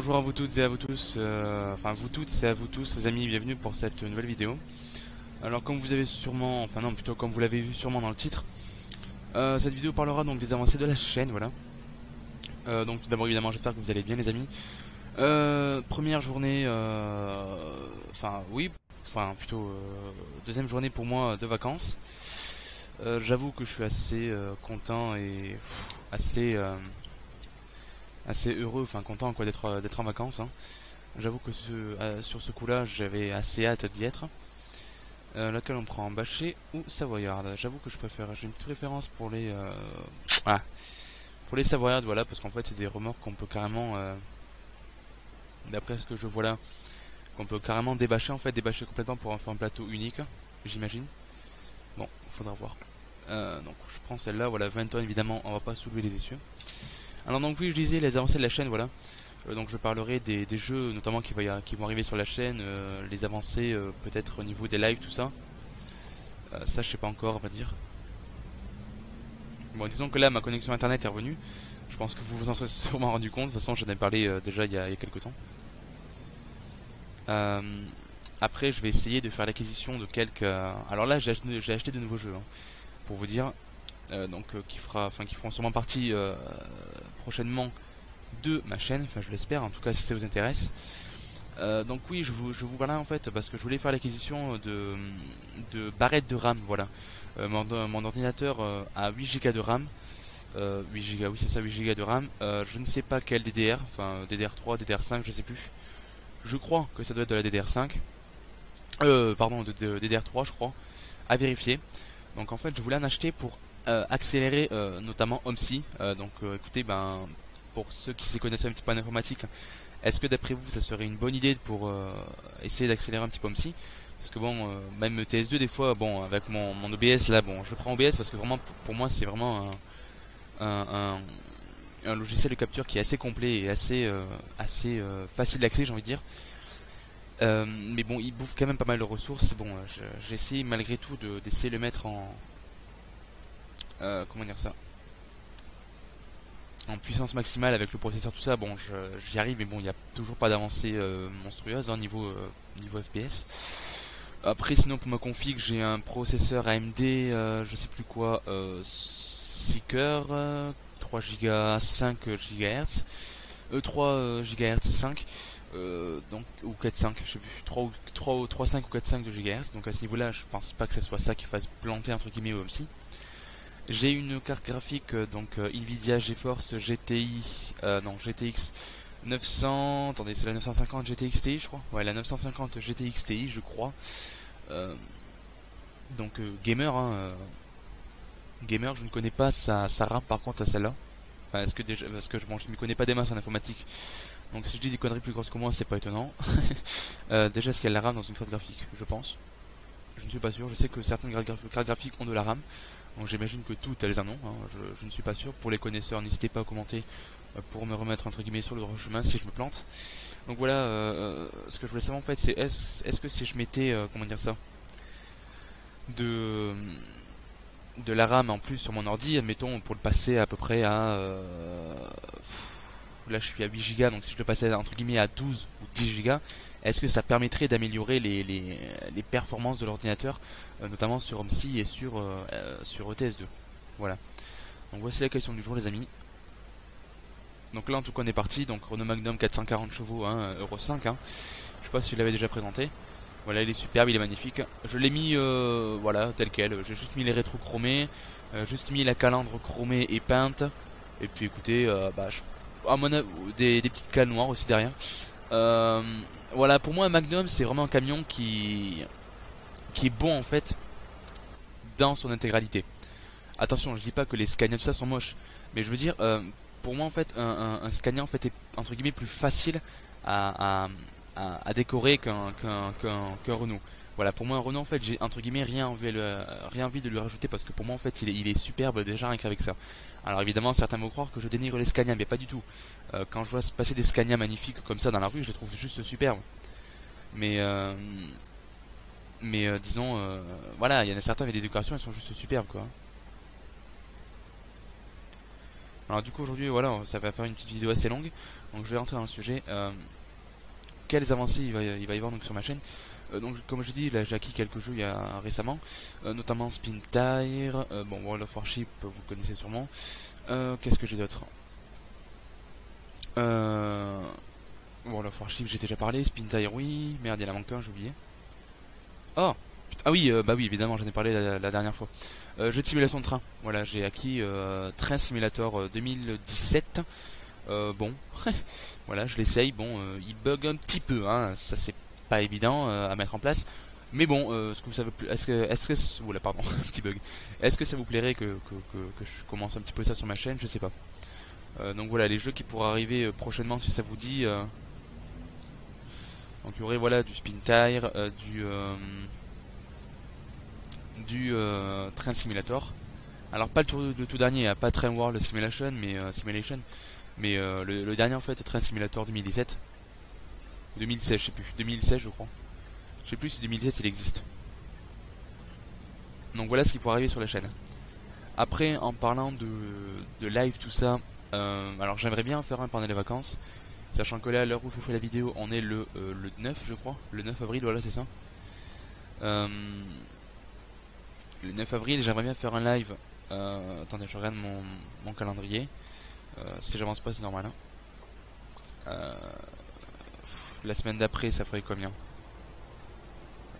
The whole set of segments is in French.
bonjour à vous toutes et à vous tous, enfin vous toutes et à vous tous les amis, bienvenue pour cette nouvelle vidéo. Alors comme vous avez sûrement, enfin non plutôt comme vous l'avez vu sûrement dans le titre, cette vidéo parlera donc des avancées de la chaîne, voilà. Donc tout d'abord évidemment j'espère que vous allez bien les amis. Première journée, enfin oui, enfin plutôt deuxième journée pour moi de vacances. J'avoue que je suis assez content et assez heureux, enfin content quoi d'être en vacances. Hein. J'avoue que sur ce coup-là, j'avais assez hâte d'y être. Laquelle on prend, Bâché ou Savoyarde. J'avoue que j'ai une petite préférence pour pour les Savoyardes, voilà, parce qu'en fait c'est des remorques qu'on peut carrément, d'après ce que je vois là, qu'on peut carrément débâcher en fait, débâcher complètement pour en faire un plateau unique, j'imagine. Bon, faudra voir. Donc je prends celle-là, voilà, 20 tonnes évidemment, on va pas soulever les essieux. Alors donc oui, je disais les avancées de la chaîne, voilà. Donc je parlerai des jeux notamment qui vont arriver sur la chaîne, les avancées peut-être au niveau des lives, tout ça. Ça je sais pas encore, on va dire. Bon, disons que là ma connexion internet est revenue. Je pense que vous vous en serez sûrement rendu compte. De toute façon j'en ai parlé déjà il y a quelques temps. Euh, Après je vais essayer de faire l'acquisition de quelques... Alors là j'ai acheté de nouveaux jeux, hein, pour vous dire. Qui feront sûrement partie prochainement de ma chaîne, enfin je l'espère, en tout cas si ça vous intéresse. Donc oui, je vous parlais en fait parce que je voulais faire l'acquisition de barrettes de RAM, voilà. Mon ordinateur a 8 Go de RAM, 8 Go, oui c'est ça, 8 Go de RAM. Je ne sais pas quel DDR, enfin DDR3, DDR5, je sais plus. Je crois que ça doit être de la DDR5, pardon, de DDR3 je crois, à vérifier. Donc en fait je voulais en acheter pour accélérer notamment OMSI. Écoutez, ben pour ceux qui s'y connaissent un petit peu en informatique, est-ce que d'après vous ça serait une bonne idée pour essayer d'accélérer un petit peu OMSI? Parce que bon, même TS2 des fois, bon avec mon OBS là, bon je prends OBS parce que vraiment pour moi c'est vraiment un, un logiciel de capture qui est assez complet et assez facile d'accès, j'ai envie de dire. Mais bon, il bouffe quand même pas mal de ressources. Bon, j'ai essayé malgré tout d'essayer de le mettre en comment dire ça, en puissance maximale avec le processeur, tout ça. Bon, j'y arrive, mais bon, il n'y a toujours pas d'avancée monstrueuse hein, niveau FPS. Après, sinon pour ma config, j'ai un processeur AMD, je sais plus quoi, Seeker, 3 Go 5 GHz, 3 GHz 5. Donc ou 4.5, je sais plus, 3.5 ou 4.5 de GHz. Donc à ce niveau-là, je pense pas que ce soit ça qui fasse planter entre guillemets au OMSI. J'ai une carte graphique Nvidia GeForce GTX 900, attendez, c'est la 950 GTX Ti je crois. Ouais, la 950 GTX Ti je crois. Gamer hein, gamer, je ne connais pas sa RAM par contre à celle-là. Enfin, est-ce que déjà parce que bon, je ne m'y connais pas des masses en informatique. Donc si je dis des conneries plus grosses que moi, c'est pas étonnant. Déjà, est-ce qu'il y a de la RAM dans une carte graphique? Je pense. Je ne suis pas sûr. Je sais que certaines cartes graphiques ont de la RAM. Donc j'imagine que toutes elles en ont. Hein. Je ne suis pas sûr. Pour les connaisseurs, n'hésitez pas à commenter pour me remettre entre guillemets sur le droit chemin si je me plante. Donc voilà, ce que je voulais savoir en fait, c'est est-ce que si je mettais, comment dire ça, de de la RAM en plus sur mon ordi, admettons pour le passer à peu près à là je suis à 8 Go, donc si je le passais entre guillemets à 12 ou 10 Go, est-ce que ça permettrait d'améliorer les performances de l'ordinateur, notamment sur OMSI et sur ETS2. Voilà. Donc voici la question du jour les amis. Donc là en tout cas on est parti, donc Renault Magnum 440 chevaux, hein, Euro 5, hein. Je sais pas si je l'avais déjà présenté. Voilà, il est superbe, il est magnifique. Je l'ai mis voilà, tel quel, j'ai juste mis les rétros chromés, juste mis la calandre chromée et peinte. Et puis écoutez, à mon avis, des petites cales noires aussi derrière. Voilà, pour moi un Magnum c'est vraiment un camion qui est bon en fait dans son intégralité. Attention, je dis pas que les Scania tout ça sont moches, mais je veux dire pour moi en fait un Scania en fait est entre guillemets plus facile à, à décorer qu'un Renault. Voilà, pour moi un Renault en fait j'ai entre guillemets rien envie de lui rajouter parce que pour moi en fait il est superbe déjà rien qu'avec ça. Alors évidemment certains vont croire que je dénigre les Scania mais pas du tout. Quand je vois passer des Scania magnifiques comme ça dans la rue je les trouve juste superbes. Mais disons voilà, il y en a certains avec des décorations elles sont juste superbes quoi. Alors du coup aujourd'hui voilà, ça va faire une petite vidéo assez longue, donc je vais rentrer dans le sujet. Quelles avancées il va y avoir donc sur ma chaîne. Donc comme je dis, là j'ai acquis quelques jeux récemment, notamment Spin Tire, bon World of Warship vous connaissez sûrement. Qu'est-ce que j'ai d'autre? World of Warship j'ai déjà parlé, Spin Tire oui, merde il y en a manqué un, j'ai oublié. Oh ah oui, bah oui évidemment j'en ai parlé la dernière fois. Jeu de simulation de train, voilà j'ai acquis Train Simulator 2017. Bon, voilà, je l'essaye. Bon, il bug un petit peu, hein, ça c'est pas évident à mettre en place. Mais bon, est-ce que ça veut plus, oula, pardon, un petit bug. Est-ce que ça vous plairait que je commence un petit peu ça sur ma chaîne? Je sais pas. Donc voilà, les jeux qui pourraient arriver prochainement si ça vous dit. Donc il y aurait voilà du Spin Tire, du Train Simulator. Alors pas le tout dernier, pas Train World Simulation, mais le dernier en fait, Train Simulator 2017 ou 2016, je sais plus, 2016 je crois. Je sais plus si 2017 il existe. Donc voilà ce qui pourrait arriver sur la chaîne. Après, en parlant de live, tout ça, alors j'aimerais bien en faire un pendant les vacances, sachant que là, à l'heure où je vous fais la vidéo, on est le 9 je crois, le 9 avril, voilà c'est ça. Le 9 avril, j'aimerais bien faire un live. Attendez, je regarde mon calendrier. Si j'avance pas, c'est normal. Hein. La semaine d'après, ça ferait combien?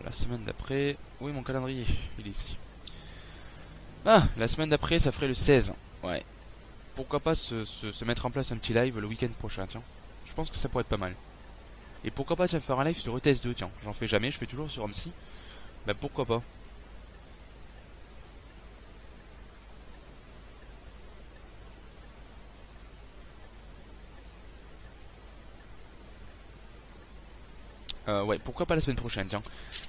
La semaine d'après... Oui, mon calendrier, il est ici. Ah, la semaine d'après, ça ferait le 16. Ouais. Pourquoi pas se mettre en place un petit live le week-end prochain, tiens. Je pense que ça pourrait être pas mal. Et pourquoi pas, tiens, faire un live sur ETS2, tiens. J'en fais jamais, je fais toujours sur AMSI. Bah pourquoi pas. Ouais, pourquoi pas la semaine prochaine, tiens.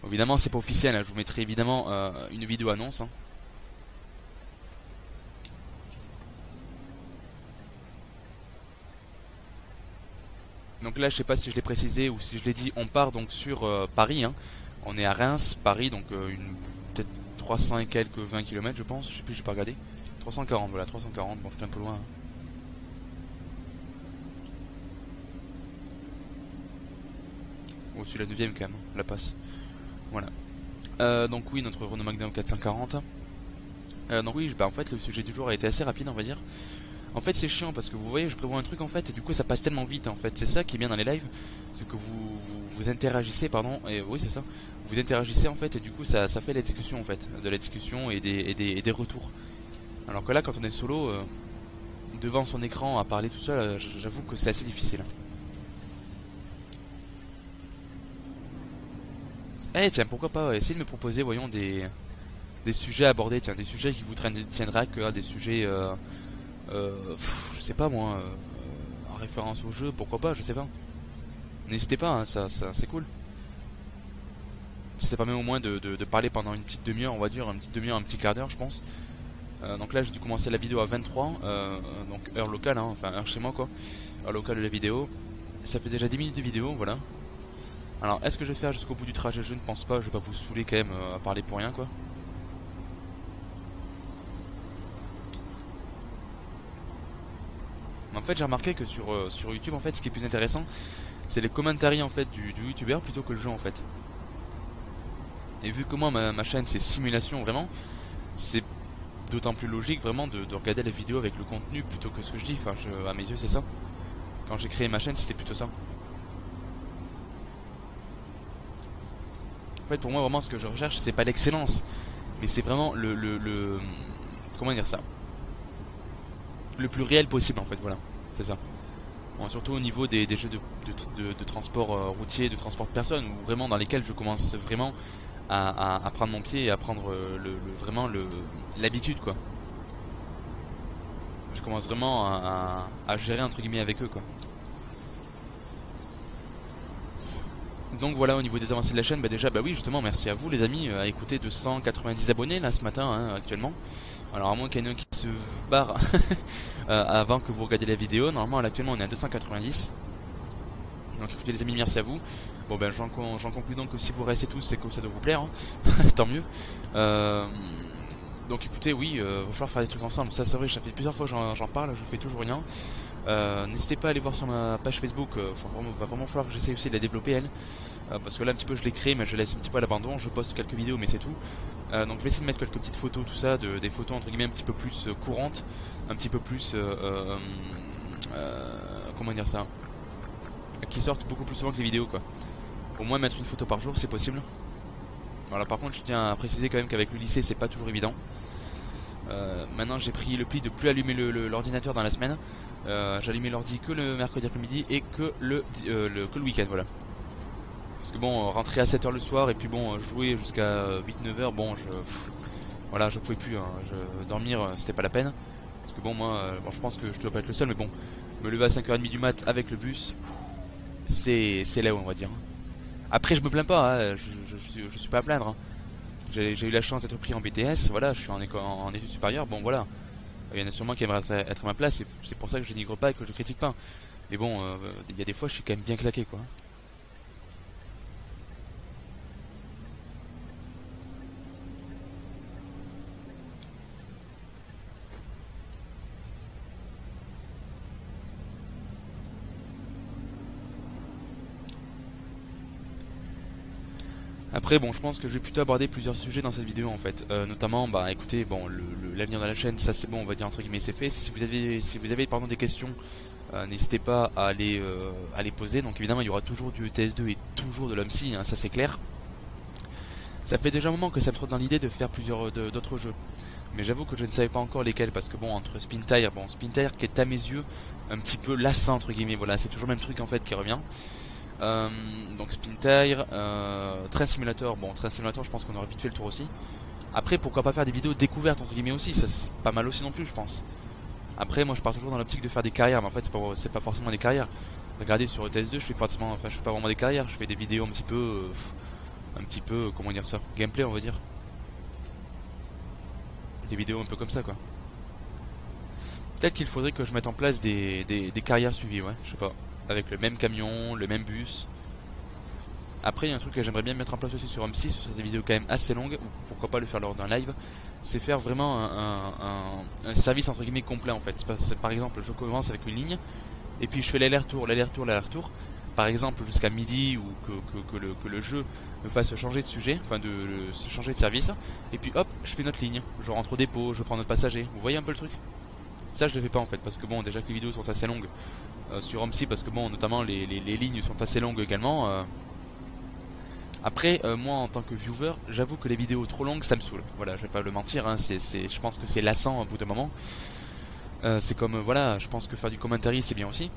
Évidemment, c'est pas officiel, hein. Je vous mettrai évidemment une vidéo annonce. Hein. Donc là, je sais pas si je l'ai précisé ou si je l'ai dit, on part donc sur Paris. Hein. On est à Reims, Paris, donc peut-être 300 et quelques 20 km, je pense. Je sais plus, j'ai pas regardé. 340, voilà, 340. Bon, je suis un peu loin. Hein. Au-dessus de la 9ème quand même, la passe. Voilà. Donc oui, notre Renault Magnum 440. Donc oui, bah en fait le sujet du jour a été assez rapide on va dire. En fait c'est chiant parce que vous voyez je prévois un truc en fait et du coup ça passe tellement vite en fait. C'est ça qui est bien dans les lives, c'est que vous interagissez pardon, et oui c'est ça. Vous interagissez en fait et du coup ça fait la discussion en fait. De la discussion et des retours. Alors que là quand on est solo, devant son écran à parler tout seul, j'avoue que c'est assez difficile. Eh tiens pourquoi pas essayer de me proposer voyons des sujets abordés, tiens, des sujets qui vous tiendraient à cœur, des sujets, je sais pas moi, en référence au jeu, pourquoi pas, je sais pas. N'hésitez pas, hein, ça c'est cool. Ça permet au moins de parler pendant une petite demi-heure, on va dire, une petite demi-heure, un petit quart d'heure, je pense. Donc là, j'ai dû commencer la vidéo à 23, donc heure locale, hein, enfin heure chez moi quoi, heure locale de la vidéo. Ça fait déjà 10 minutes de vidéo, voilà. Alors, est-ce que je vais faire jusqu'au bout du trajet? Je ne pense pas, je vais pas vous saouler quand même à parler pour rien quoi. En fait j'ai remarqué que sur YouTube en fait ce qui est plus intéressant c'est les commentaires en fait du youtubeur plutôt que le jeu en fait. Et vu que moi ma chaîne c'est simulation vraiment, c'est d'autant plus logique vraiment de regarder la vidéo avec le contenu plutôt que ce que je dis, enfin à mes yeux c'est ça. Quand j'ai créé ma chaîne c'était plutôt ça. En fait pour moi vraiment ce que je recherche c'est pas l'excellence, mais c'est vraiment comment dire ça, le plus réel possible en fait, voilà, c'est ça. Bon, surtout au niveau des jeux de transport routier, de transport de personnes, où vraiment dans lesquels je commence vraiment à prendre mon pied et à prendre vraiment l'habitude quoi. Je commence vraiment à gérer entre guillemets avec eux quoi. Donc voilà au niveau des avancées de la chaîne, bah déjà bah oui justement merci à vous les amis, à écouter 290 abonnés là ce matin hein, actuellement. Alors à moins qu'il y en ait un qui se barre avant que vous regardiez la vidéo, normalement actuellement on est à 290. Donc écoutez les amis, merci à vous. Bon ben j'en conclus donc que si vous restez tous c'est que ça doit vous plaire, hein. Tant mieux. Donc écoutez, oui, va falloir faire des trucs ensemble. Ça c'est vrai, ça fait plusieurs fois que j'en parle, je fais toujours rien. N'hésitez pas à aller voir sur ma page Facebook, va vraiment falloir que j'essaie aussi de la développer elle. Parce que là un petit peu je l'ai créée mais je laisse un petit peu à l'abandon, je poste quelques vidéos mais c'est tout. Donc je vais essayer de mettre quelques petites photos, tout ça, des photos entre guillemets un petit peu plus courantes, un petit peu plus comment dire ça, qui sortent beaucoup plus souvent que les vidéos quoi. Au moins mettre une photo par jour c'est possible. Voilà, par contre je tiens à préciser quand même qu'avec le lycée c'est pas toujours évident. Maintenant j'ai pris le pli de plus allumer l'ordinateur dans la semaine. J'allumais l'ordi que le mercredi après-midi et que le week-end, voilà. Parce que bon, rentrer à 7h le soir et puis bon, jouer jusqu'à 8-9h, bon, voilà, je pouvais plus, hein, dormir, c'était pas la peine. Parce que bon, moi, bon, je pense que je dois pas être le seul, mais bon, me lever à 5h30 du mat avec le bus, c'est là où on va dire. Après, je me plains pas, hein, je suis pas à plaindre. Hein. J'ai eu la chance d'être pris en BTS, voilà, je suis en études supérieures, bon voilà. Il y en a sûrement qui aimeraient être à ma place, et c'est pour ça que je dénigre pas et que je critique pas. Mais bon, il y a des fois, je suis quand même bien claqué, quoi. Après bon je pense que je vais plutôt aborder plusieurs sujets dans cette vidéo en fait, notamment bah écoutez bon l'avenir de la chaîne ça c'est bon on va dire entre guillemets c'est fait. Si vous avez pardon des questions n'hésitez pas à les poser. Donc évidemment il y aura toujours du ETS2 et toujours de l'OMSI hein, ça c'est clair. Ça fait déjà un moment que ça me trotte dans l'idée de faire plusieurs d'autres jeux, mais j'avoue que je ne savais pas encore lesquels parce que bon entre Spintire qui est à mes yeux un petit peu lassant entre guillemets, voilà c'est toujours le même truc en fait qui revient. Donc Spintire, Train Simulator, bon Train Simulator je pense qu'on aurait vite fait le tour aussi. Après pourquoi pas faire des vidéos découvertes entre guillemets aussi, ça c'est pas mal aussi non plus je pense. Après moi je pars toujours dans l'optique de faire des carrières, mais en fait c'est pas forcément des carrières. Regardez sur ETS2 je fais forcément, enfin je fais pas vraiment des carrières, je fais des vidéos un petit peu comment dire ça, gameplay on va dire. Des vidéos un peu comme ça quoi. Peut-être qu'il faudrait que je mette en place des carrières suivies, ouais, je sais pas. Avec le même camion, le même bus. Après il y a un truc que j'aimerais bien mettre en place aussi sur M6, ce serait des vidéos quand même assez longues, ou pourquoi pas le faire lors d'un live. C'est faire vraiment un service entre guillemets complet en fait. Par exemple je commence avec une ligne, et puis je fais l'aller-retour. Par exemple jusqu'à midi, ou que le jeu me fasse changer de sujet, enfin changer de service. Et puis hop, je fais notre ligne. Je rentre au dépôt, je prends notre passager. Vous voyez un peu le truc? Ça je le fais pas en fait, parce que bon déjà que les vidéos sont assez longues. Sur OMSI parce que bon notamment les lignes sont assez longues également. Après moi en tant que viewer j'avoue que les vidéos trop longues ça me saoule. Voilà je vais pas le mentir hein, je pense que c'est lassant au bout d'un moment. C'est comme voilà je pense que faire du commentary c'est bien aussi.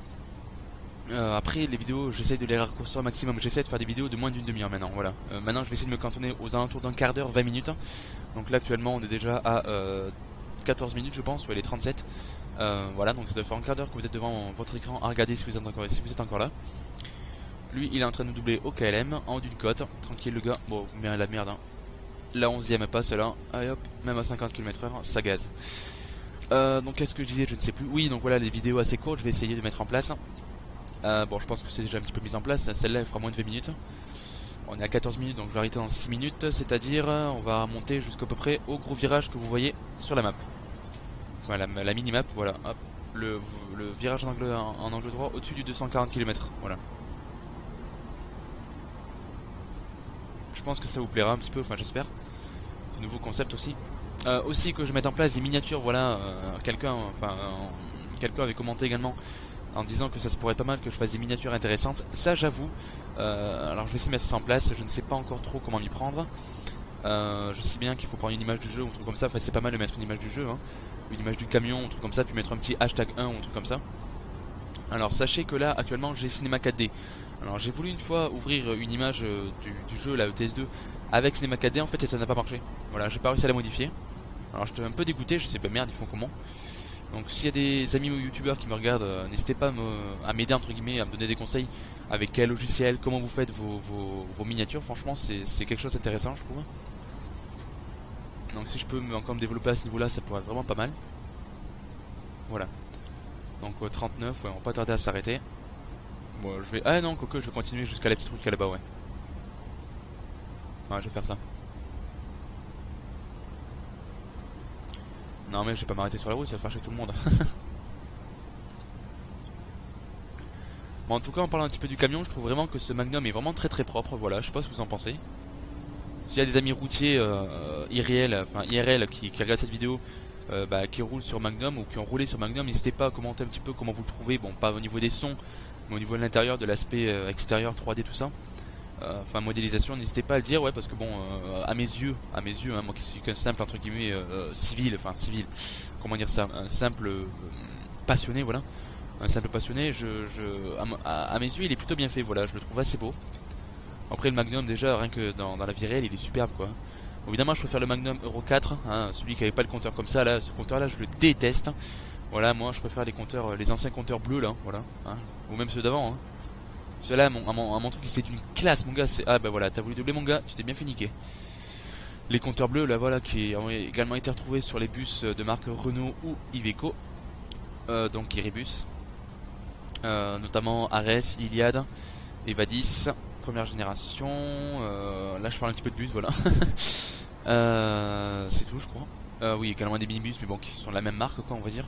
Après les vidéos j'essaie de les raccourcir au maximum. J'essaie de faire des vidéos de moins d'une demi-heure maintenant. Voilà. Maintenant je vais essayer de me cantonner aux alentours d'un quart d'heure, 20 minutes. Donc là actuellement on est déjà à 14 minutes je pense, ou les 37. Voilà, donc ça doit faire un quart d'heure que vous êtes devant votre écran à regarder si vous êtes encore là. Lui il est en train de nous doubler au KLM en haut d'une côte, tranquille le gars. Bon mais la merde hein. La 11ème passe là, allez hop, même à 50 km/h ça gaze. Donc qu'est-ce que je disais, je ne sais plus. Oui donc voilà les vidéos assez courtes je vais essayer de mettre en place. Bon je pense que c'est déjà un petit peu mis en place, celle-là elle fera moins de 20 minutes. On est à 14 minutes donc je vais arrêter dans 6 minutes, c'est-à-dire on va monter jusqu'à peu près au gros virage que vous voyez sur la map. Voilà la mini-map, voilà, hop, le virage en angle droit au-dessus du 240 km, voilà. Je pense que ça vous plaira un petit peu, enfin j'espère. De nouveau concept aussi. Aussi que je mette en place des miniatures, voilà, quelqu'un avait commenté également en disant que ça se pourrait pas mal que je fasse des miniatures intéressantes. Ça j'avoue, alors je vais essayer de mettre ça en place, je ne sais pas encore trop comment m'y prendre. Je sais bien qu'il faut prendre une image du jeu ou un truc comme ça, enfin c'est pas mal de mettre une image du jeu, hein. Une image du camion, un truc comme ça, puis mettre un petit hashtag 1 ou un truc comme ça. Alors sachez que là actuellement j'ai Cinema 4D. Alors j'ai voulu une fois ouvrir une image du jeu, la ETS2, avec Cinema 4D en fait et ça n'a pas marché. Voilà, j'ai pas réussi à la modifier. Alors j'étais un peu dégoûté, je sais pas merde ils font comment. Donc s'il y a des amis ou youtubeurs qui me regardent, n'hésitez pas à m'aider entre guillemets, à me donner des conseils avec quel logiciel, comment vous faites vos miniatures. Franchement c'est quelque chose d'intéressant je trouve. Donc si je peux encore me développer à ce niveau là ça pourrait être vraiment pas mal. Voilà. Donc 39, ouais on va pas tarder à s'arrêter. Bon je vais... Ah non quoique je vais continuer jusqu'à la petite route qu'il y a là-bas ouais. Ouais je vais faire ça. Non mais je vais pas m'arrêter sur la route, ça va faire chier tout le monde. Bon, en tout cas, en parlant un petit peu du camion, je trouve vraiment que ce Magnum est vraiment très très propre. Voilà, je sais pas ce que vous en pensez. S'il y a des amis routiers IRL qui regardent cette vidéo, qui roulent sur Magnum ou qui ont roulé sur Magnum, n'hésitez pas à commenter un petit peu comment vous le trouvez. Bon, pas au niveau des sons, mais au niveau de l'intérieur, de l'aspect extérieur, 3D, tout ça. Modélisation, n'hésitez pas à le dire, ouais, parce que bon, à mes yeux, hein, moi qui suis qu'un simple entre guillemets civil, comment dire ça, un simple passionné, voilà, un simple passionné, à mes yeux, il est plutôt bien fait, voilà, je le trouve assez beau. Après le Magnum déjà, rien que dans la vie réelle, il est superbe quoi. Évidemment, je préfère le Magnum Euro 4, hein, celui qui avait pas le compteur comme ça, là, ce compteur là, je le déteste. Voilà, moi je préfère les compteurs, les anciens compteurs bleus là, voilà, hein, ou même ceux d'avant, hein. Celui-là, mon truc, c'est d'une classe, mon gars. Ah bah voilà, t'as voulu doubler, mon gars, tu t'es bien fait niquer. Les compteurs bleus, là voilà, qui ont également été retrouvés sur les bus de marque Renault ou Iveco, donc Irebus, notamment Ares, Iliad, Evadis, première génération. Là, je parle un petit peu de bus, voilà. C'est tout, je crois. Oui, également des minibus, mais bon, qui sont de la même marque, quoi, on va dire.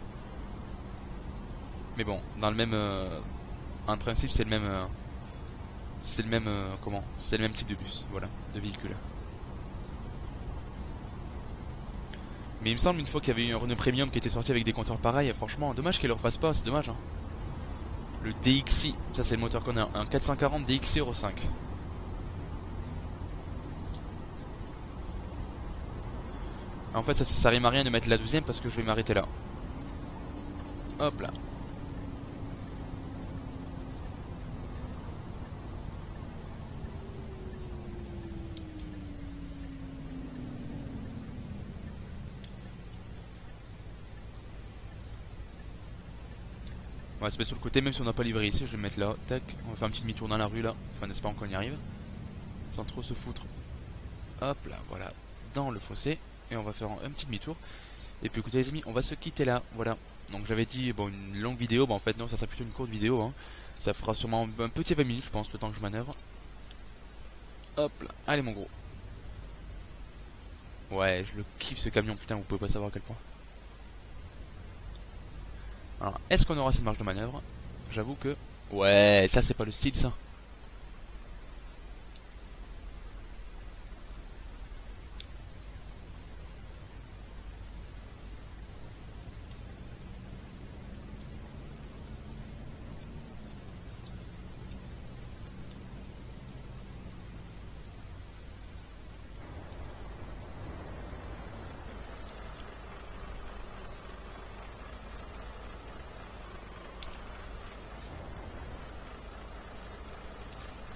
Mais bon, dans le même, en principe, c'est le même. C'est le même c'est le même type de bus, voilà, de véhicule. Mais il me semble une fois qu'il y avait eu un Renault Premium qui était sorti avec des compteurs pareils, franchement, dommage qu'elle le refasse pas, c'est dommage hein. Le DXi, ça c'est le moteur qu'on a, un 440 DXi Euro 5. En fait ça rime à rien de mettre la 12ème parce que je vais m'arrêter là. Hop là. On va se mettre sur le côté, même si on n'a pas livré ici, je vais me mettre là, tac, on va faire un petit demi-tour dans la rue là, enfin en espérant qu'on y arrive, sans trop se foutre. Hop là, voilà, dans le fossé, et on va faire un petit demi-tour. Et puis écoutez les amis, on va se quitter là, voilà. Donc j'avais dit, bon, une longue vidéo, en fait non, ça sera plutôt une courte vidéo, hein. Ça fera sûrement un petit 20 minutes je pense, le temps que je manœuvre. Hop là, allez mon gros. Ouais, je le kiffe ce camion, putain, vous pouvez pas savoir à quel point. Alors, est-ce qu'on aura cette marge de manœuvre? J'avoue que... Ouais, ça c'est pas le style ça.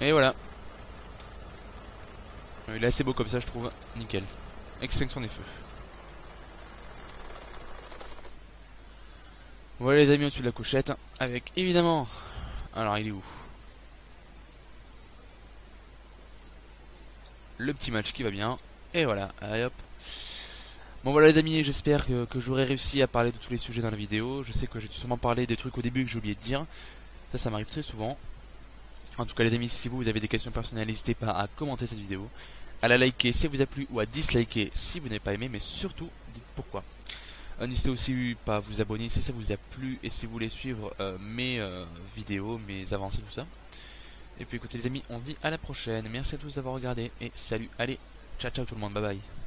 Et voilà. Il est assez beau comme ça je trouve. Nickel. Extinction des feux. Voilà les amis au-dessus de la couchette. Avec évidemment... Alors il est où? Le petit match qui va bien. Et voilà. Allez hop. Bon voilà les amis, j'espère que j'aurai réussi à parler de tous les sujets dans la vidéo. Je sais que j'ai sûrement parlé des trucs au début que j'ai oublié de dire. Ça m'arrive très souvent. En tout cas les amis, si vous avez des questions personnelles, n'hésitez pas à commenter cette vidéo, à la liker si elle vous a plu ou à disliker si vous n'avez pas aimé, mais surtout dites pourquoi. N'hésitez aussi pas à vous abonner si ça vous a plu et si vous voulez suivre mes vidéos, mes avancées, tout ça. Et puis écoutez les amis, on se dit à la prochaine, merci à tous d'avoir regardé et salut, allez, ciao ciao tout le monde, bye bye.